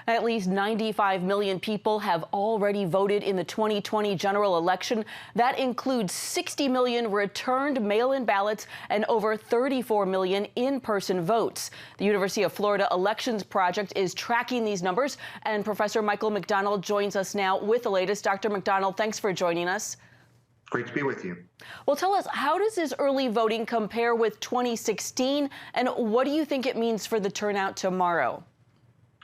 At least 95 million people have already voted in the 2020 general election. That includes 60 million returned mail-in ballots and over 34 million in-person votes. The University of Florida Elections Project is tracking these numbers, and Professor Michael McDonald joins us now with the latest. Dr. McDonald, thanks for joining us. Great to be with you. Well, tell us, how does this early voting compare with 2016, and what do you think it means for the turnout tomorrow?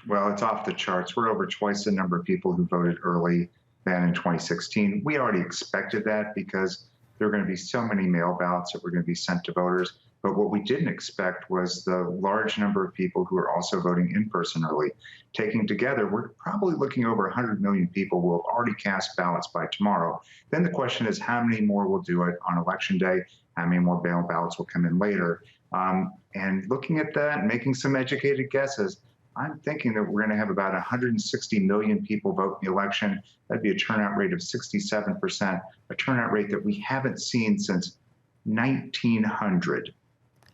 Well, it's off the charts. We're over twice the number of people who voted early than in 2016. We already expected that because there are going to be so many mail ballots that were going to be sent to voters. But what we didn't expect was the large number of people who are also voting in person early. Taking together, we're probably looking over 100 million people will have already cast ballots by tomorrow. Then the question is, how many more will do it on Election Day? How many more mail ballots will come in later? And looking at that and making some educated guesses, I'm thinking that we're going to have about 160 million people vote in the election. That'd be a turnout rate of 67%, a turnout rate that we haven't seen since 1900.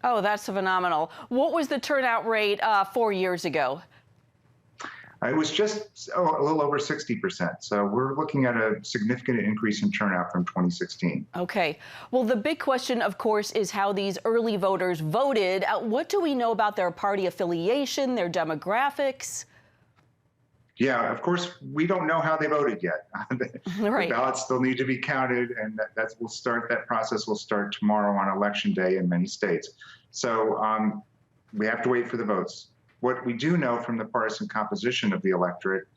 Oh, that's phenomenal. What was the turnout rate 4 years ago? It was just a little over 60%. So we're looking at a significant increase in turnout from 2016. Okay. Well, the big question, of course, is how these early voters voted. What do we know about their party affiliation, their demographics? Yeah, of course, we don't know how they voted yet. Right. The ballots still need to be counted, and that process will start tomorrow on Election Day in many states. So we have to wait for the votes. What we do know from the partisan composition of the electorate,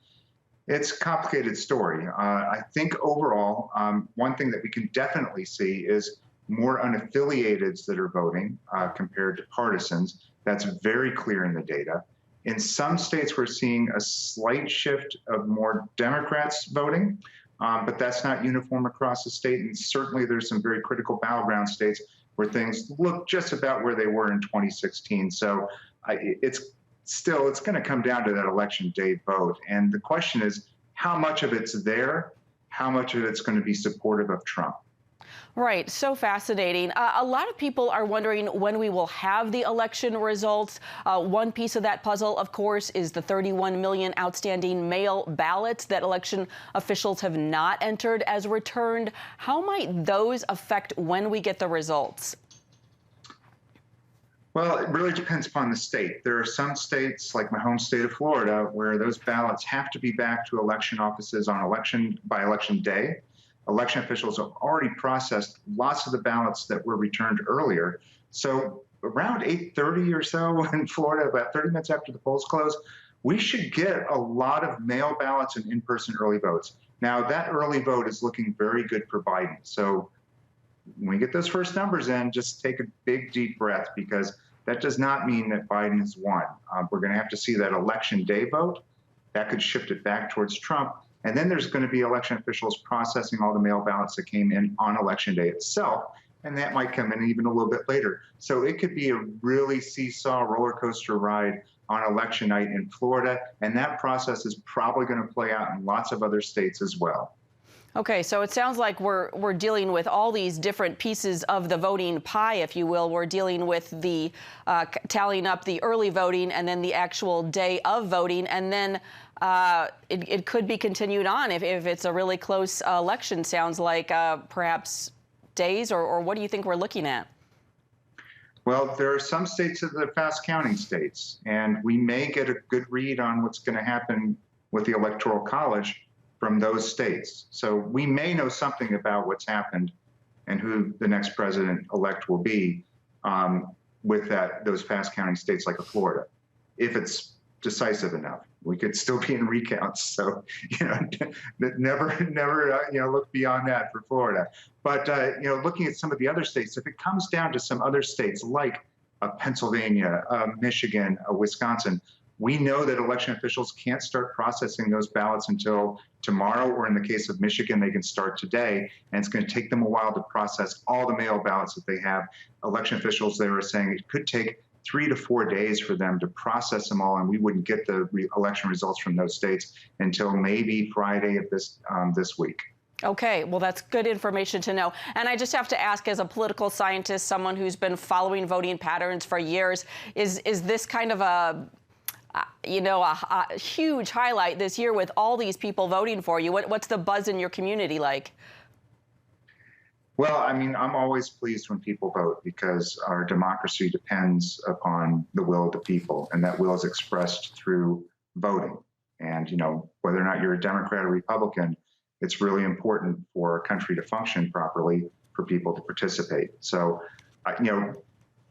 it's a complicated story. I think overall, one thing that we can definitely see is more unaffiliateds that are voting compared to partisans. That's very clear in the data. In some states, we're seeing a slight shift of more Democrats voting, but that's not uniform across the state. And certainly there's some very critical battleground states where things look just about where they were in 2016. So it's going to come down to that Election Day vote. And the question is, how much of it's there? How much of it's going to be supportive of Trump? Right. So fascinating. A lot of people are wondering when we will have the election results. One piece of that puzzle, of course, is the 31 million outstanding mail ballots that election officials have not entered as returned. How might those affect when we get the results? Well, it really depends upon the state. There are some states, like my home state of Florida, where those ballots have to be back to election offices by election day. Election officials have already processed lots of the ballots that were returned earlier. So around 8:30 or so in Florida, about 30 minutes after the polls close, we should get a lot of mail ballots and in-person early votes. Now, that early vote is looking very good for Biden. So when we get those first numbers in, just take a big, deep breath, because that does not mean that Biden has won. We're going to have to see that Election Day vote. That could shift it back towards Trump. And then there's going to be election officials processing all the mail ballots that came in on Election Day itself, and that might come in even a little bit later. So it could be a really seesaw roller coaster ride on election night in Florida, and that process is probably going to play out in lots of other states as well. Okay, so it sounds like we're dealing with all these different pieces of the voting pie, if you will. We're dealing with the tallying up the early voting and then the actual day of voting, and then it could be continued on if it's a really close election. Sounds like perhaps days, or what do you think we're looking at? Well, there are some states that are fast counting states, and we may get a good read on what's going to happen with the Electoral College from those states. So we may know something about what's happened and who the next president-elect will be with those fast counting states like Florida, if it's decisive enough. We could still be in recounts, so never look beyond that for Florida. But looking at some of the other states, if it comes down to some other states like Pennsylvania, Michigan, Wisconsin, we know that election officials can't start processing those ballots until tomorrow, or in the case of Michigan, they can start today, and it's going to take them a while to process all the mail ballots that they have. Election officials there are saying it could take 3 to 4 days for them to process them all, and we wouldn't get the election results from those states until maybe Friday of this week. Okay, well, that's good information to know. And I just have to ask, as a political scientist, someone who's been following voting patterns for years, is this kind of you know, a huge highlight this year with all these people voting for you. What's the buzz in your community like? Well, I mean, I'm always pleased when people vote because our democracy depends upon the will of the people, and that will is expressed through voting. And, you know, whether or not you're a Democrat or Republican, it's really important for a country to function properly for people to participate. So, you know,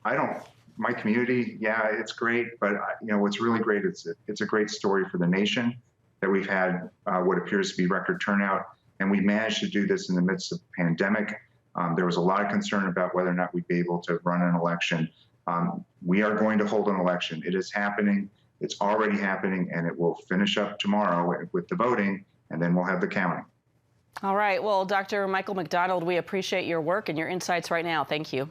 I don't, my community, yeah, it's great, but, you know, what's really great is it's a great story for the nation that we've had what appears to be record turnout, and we managed to do this in the midst of the pandemic. There was a lot of concern about whether or not we'd be able to run an election. We are going to hold an election. It is happening. It's already happening, and it will finish up tomorrow with the voting, and then we'll have the counting. All right. Well, Dr. Michael McDonald, we appreciate your work and your insights right now. Thank you.